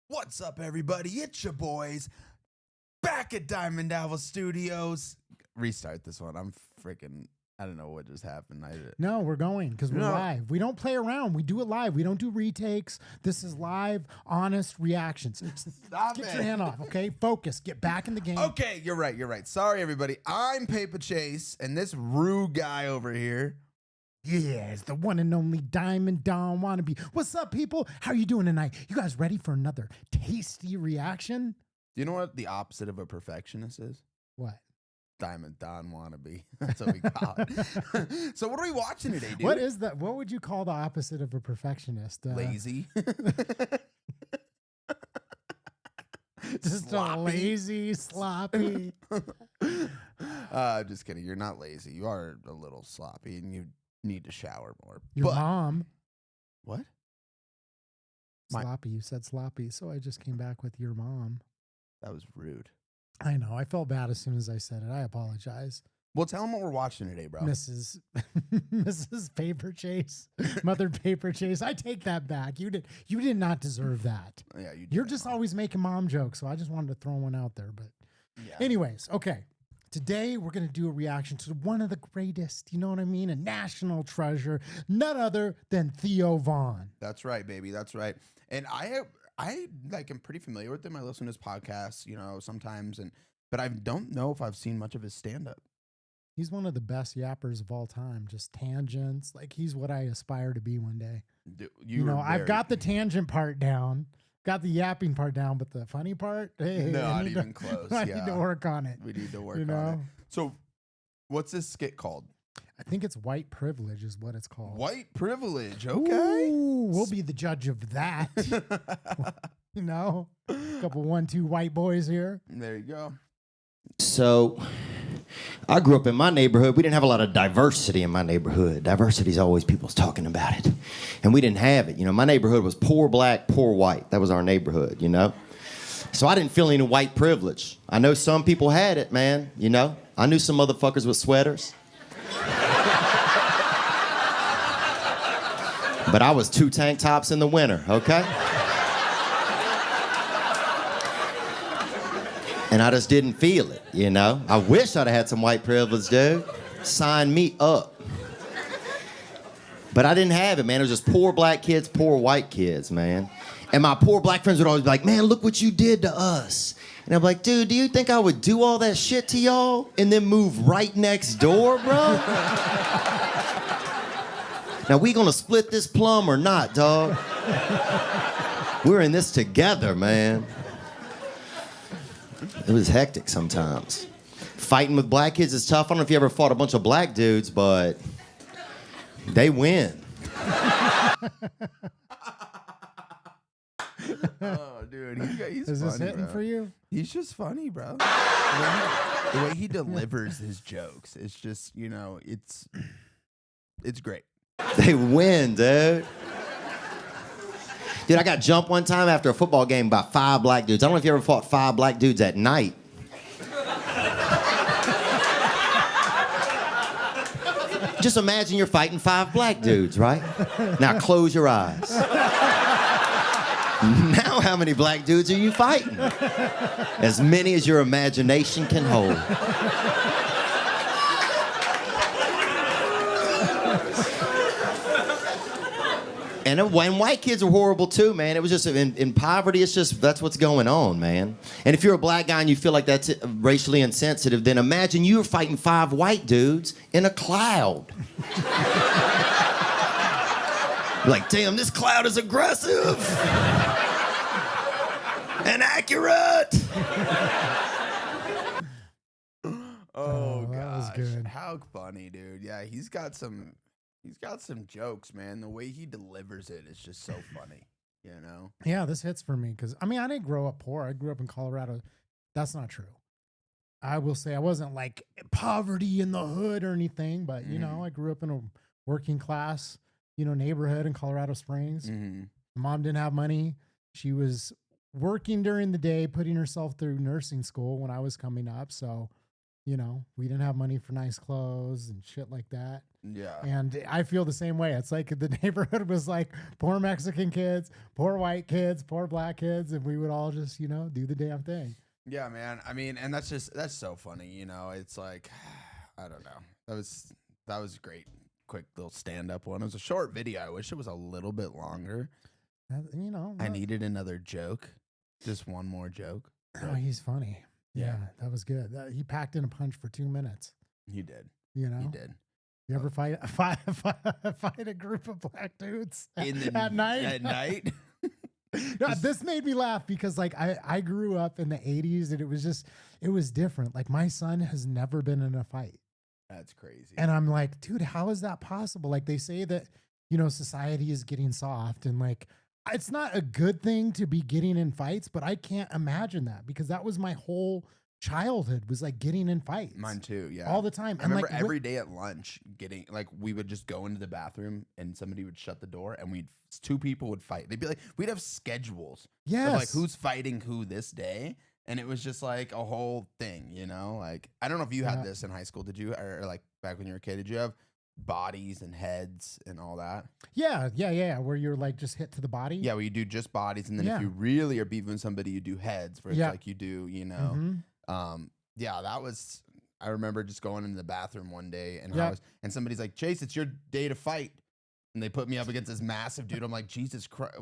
What's up, everybody? It's your boys back at Diamond Owl Studios. Restart this one. I don't know what just happened. No, we're going because we're live. We don't play around. We do it live. We don't do retakes. This is live, honest reactions. Get your hand off, okay? Focus. Get back in the game. Okay, you're right. Sorry, everybody. I'm Paper Chase, and this Rue guy over here. Yeah, it's the one and only Diamond Don wannabe. What's up, people? How you doing tonight? You guys ready for another tasty reaction? Do you know what the opposite of a perfectionist is? What? Diamond Don wannabe. That's what we call it. So what are we watching today, dude? What is that? What would you call the opposite of a perfectionist? Lazy. Just sloppy. a lazy, sloppy. Just kidding. You're not lazy. You are a little sloppy, and you need to shower more. Your mom. What? Sloppy. You said sloppy, so I just came back with your mom. That was rude. I know. I felt bad as soon as I said it. I apologize. Well, tell them what we're watching today, bro. Mrs. Paper Chase, Mother Paper Chase. I take that back. You did not deserve that. Yeah, you did. You're just always making mom jokes, so I just wanted to throw one out there. But yeah. Anyways, okay. Today, we're going to do a reaction to one of the greatest, you know what I mean? A national treasure, none other than Theo Von. That's right, baby. That's right. And I am pretty familiar with him. I listen to his podcasts, sometimes, but I don't know if I've seen much of his stand-up. He's one of the best yappers of all time. Just tangents. Like, he's what I aspire to be one day. Dude, I've got the tangent part down. Got the yapping part down, but the funny part, hey, not even close. I need to work on it. We need to work on it. So, what's this skit called? I think it's white privilege is what it's called. White privilege, okay. Ooh, we'll be the judge of that. A couple 1-2 white boys here. There you go. So, I grew up in my neighborhood. We didn't have a lot of diversity in my neighborhood. Diversity is always people's talking about it. And we didn't have it. My neighborhood was poor black, poor white. That was our neighborhood, So I didn't feel any white privilege. I know some people had it, man, I knew some motherfuckers with sweaters. But I was 2 tank tops in the winter, okay? And I just didn't feel it, I wish I'd have had some white privilege, dude. Sign me up. But I didn't have it, man. It was just poor black kids, poor white kids, man. And my poor black friends would always be like, man, look what you did to us. And I'm like, dude, do you think I would do all that shit to y'all and then move right next door, bro? Now, we gonna split this plum or not, dog? We're in this together, man. It was hectic sometimes. Fighting with black kids is tough. I don't know if you ever fought a bunch of black dudes, but they win. Oh, dude, he's Is funny, this hitting bro. for you? He's just funny, bro. The way he delivers his jokes, it's just, it's great. They win, dude. Dude, I got jumped one time after a football game by 5 black dudes. I don't know if you ever fought 5 black dudes at night. Just imagine you're fighting 5 black dudes, right? Now close your eyes. Now how many black dudes are you fighting? As many as your imagination can hold. And white kids are horrible too, man. It was just in poverty. It's just that's what's going on, man. And if you're a black guy and you feel like that's racially insensitive, then imagine you're fighting 5 white dudes in a cloud. Like, damn, this cloud is aggressive and accurate. Oh, that was gosh. good. How funny, dude. Yeah, he's got some jokes, man. The way he delivers it is just so funny, Yeah, this hits for me because, I didn't grow up poor. I grew up in Colorado. That's not true. I will say I wasn't like poverty in the hood or anything, but, I grew up in a working class, neighborhood in Colorado Springs. Mm-hmm. Mom didn't have money. She was working during the day, putting herself through nursing school when I was coming up. So, we didn't have money for nice clothes and shit like that. Yeah. And I feel the same way. It's like the neighborhood was like poor Mexican kids, poor white kids, poor black kids, and we would all just, do the damn thing. Yeah, man. I mean, and that's so funny, It's like, I don't know. That was great. Quick little stand up one. It was a short video. I wish it was a little bit longer. I needed another joke. Just one more joke. Oh, he's funny. Yeah, that was good. He packed in a punch for 2 minutes. He did. He did. You ever fight a group of black dudes at night? At night? No, this made me laugh because like I grew up in the 80s and it was different. Like my son has never been in a fight. That's crazy. And I'm like, dude, how is that possible? Like they say that, society is getting soft and like it's not a good thing to be getting in fights, but I can't imagine that because that was my whole childhood was like getting in fights. Mine too, yeah. All the time. I remember every day at lunch we would just go into the bathroom and somebody would shut the door and two people would fight. They'd be like, we'd have schedules. Yes. Of like who's fighting who this day. And it was just like a whole thing, Like, I don't know if you had this in high school. Did you? Or like back when you were a kid, did you have bodies and heads and all that? Yeah. Where you're like just hit to the body. Yeah, where you do just bodies. And then if you really are beefing somebody, you do heads. Where it's like you do, that was, I remember just going into the bathroom one day and somebody's like, Chase, it's your day to fight. And they put me up against this massive dude. I'm like, Jesus Christ.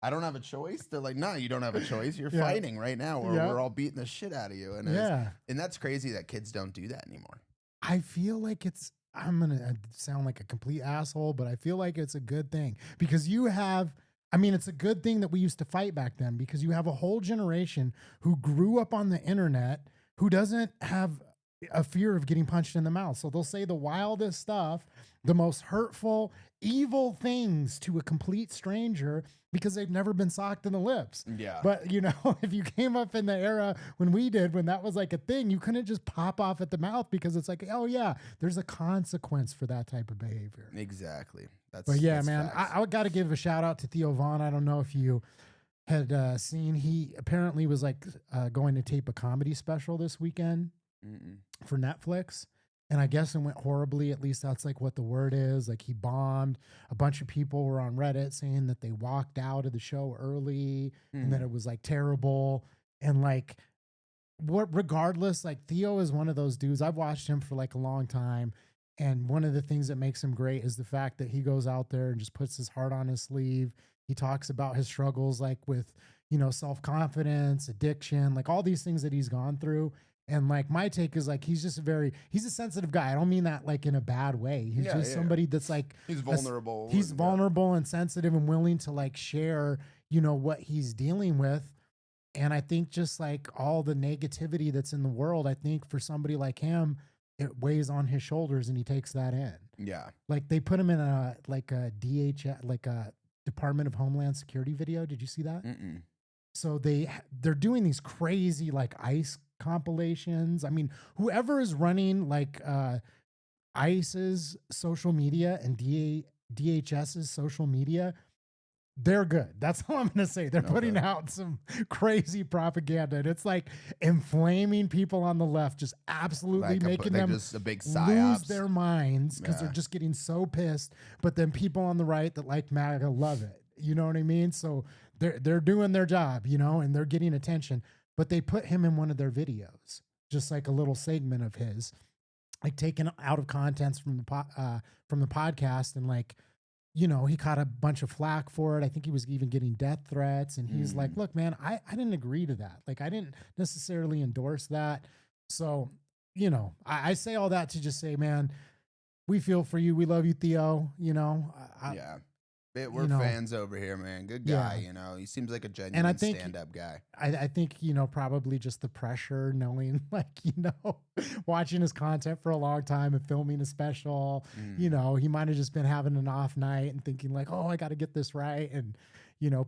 I don't have a choice. They're like, no, you don't have a choice. You're fighting right now, or we're all beating the shit out of you. And and that's crazy that kids don't do that anymore. I feel like I'm gonna sound like a complete asshole, but I feel like it's a good thing because it's a good thing that we used to fight back then because you have a whole generation who grew up on the internet who doesn't have a fear of getting punched in the mouth. So they'll say the wildest stuff, the most hurtful, evil things to a complete stranger because they've never been socked in the lips. Yeah. But, if you came up in the era when that was like a thing, you couldn't just pop off at the mouth because it's like, oh, yeah, there's a consequence for that type of behavior. Exactly. But man, I got to give a shout out to Theo Vaughn. I don't know if you had seen, he apparently was like going to tape a comedy special this weekend for Netflix. And I guess it went horribly. At least that's like what the word is. Like he bombed. A bunch of people were on Reddit saying that they walked out of the show early and that it was like terrible. And like, regardless, like Theo is one of those dudes. I've watched him for like a long time. And one of the things that makes him great is the fact that he goes out there and just puts his heart on his sleeve. He talks about his struggles, like with, self-confidence, addiction, like all these things that he's gone through. And like my take is like he's a sensitive guy. I don't mean that like in a bad way. He's just somebody that's like he's vulnerable. He's vulnerable and sensitive and willing to like share, what he's dealing with. And I think just like all the negativity that's in the world, I think for somebody like him, it weighs on his shoulders and he takes that in. Yeah. Like they put him in a DHS, like a Department of Homeland Security video. Did you see that? Mm-mm. So they're doing these crazy like ICE compilations. I mean, whoever is running like ICE's social media and DHS's social media, they're good. That's all I'm going to say. They're putting out some crazy propaganda. And it's like inflaming people on the left, just absolutely making them just a big lose their minds because they're just getting so pissed. But then people on the right that like MAGA love it. You know what I mean? So they're doing their job, and they're getting attention. But they put him in one of their videos, just like a little segment of his, like taken out of context from the podcast, and like, he caught a bunch of flack for it. I think he was even getting death threats, and he's like, "Look, man, I didn't agree to that. Like, I didn't necessarily endorse that." So, I say all that to just say, man, we feel for you. We love you, Theo. Yeah. We're fans over here, man. Good guy, He seems like a genuine stand-up guy. I think, probably just the pressure, knowing, like, watching his content for a long time and filming a special, he might have just been having an off night and thinking like, oh, I got to get this right. And,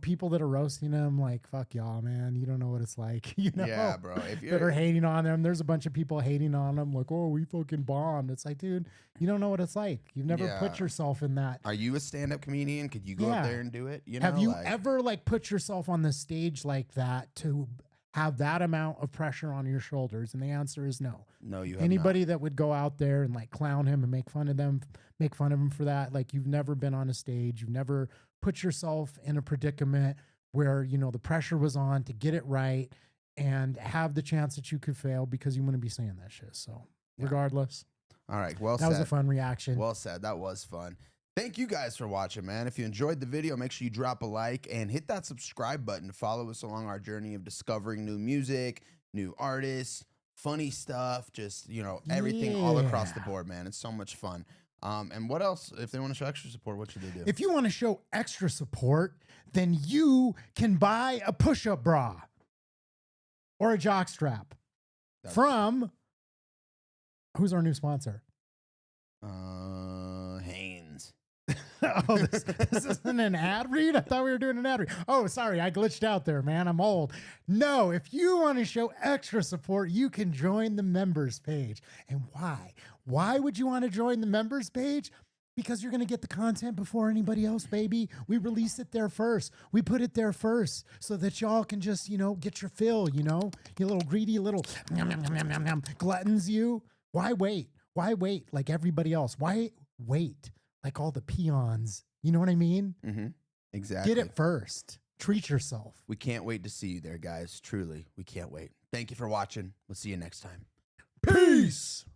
people that are roasting him, like, fuck y'all, man. You don't know what it's like, Yeah, bro. If you're that are hating on him. There's a bunch of people hating on him, like, oh, we fucking bombed. It's like, dude, you don't know what it's like. You've never put yourself in that. Are you a stand-up comedian? Could you go up there and do it? Have you ever like put yourself on the stage like that to have that amount of pressure on your shoulders? And the answer is no. No, you have Anybody that would go out there and like clown him and make fun of him for that, like you've never been on a stage, you've never put yourself in a predicament where, you know, the pressure was on to get it right and have the chance that you could fail because you wouldn't be saying that shit. So regardless. All right. Well that said. was a fun reaction. Well said. That was fun. Thank you guys for watching, man. If you enjoyed the video, make sure you drop a like and hit that subscribe button to follow us along our journey of discovering new music, new artists, funny stuff, just, you know, everything all across the board, man. It's so much fun. And what else? If they want to show extra support, what should they do? If you want to show extra support, then you can buy a push-up bra or a jock strap from, who's our new sponsor? Hanes. Oh, this isn't an ad read? I thought we were doing an ad read. Oh, sorry. I glitched out there, man. I'm old. No, if you want to show extra support, you can join the members page. And why? Why would you want to join the members page? Because you're going to get the content before anybody else, baby. We release it there first. We put it there first so that y'all can just, you know, get your fill, you know? You little greedy little gluttons you. Why wait? Why wait like everybody else? Why wait like all the peons? You know what I mean? Mm-hmm. Exactly. Get it first. Treat yourself. We can't wait to see you there, guys. Truly, we can't wait. Thank you for watching. We'll see you next time. Peace.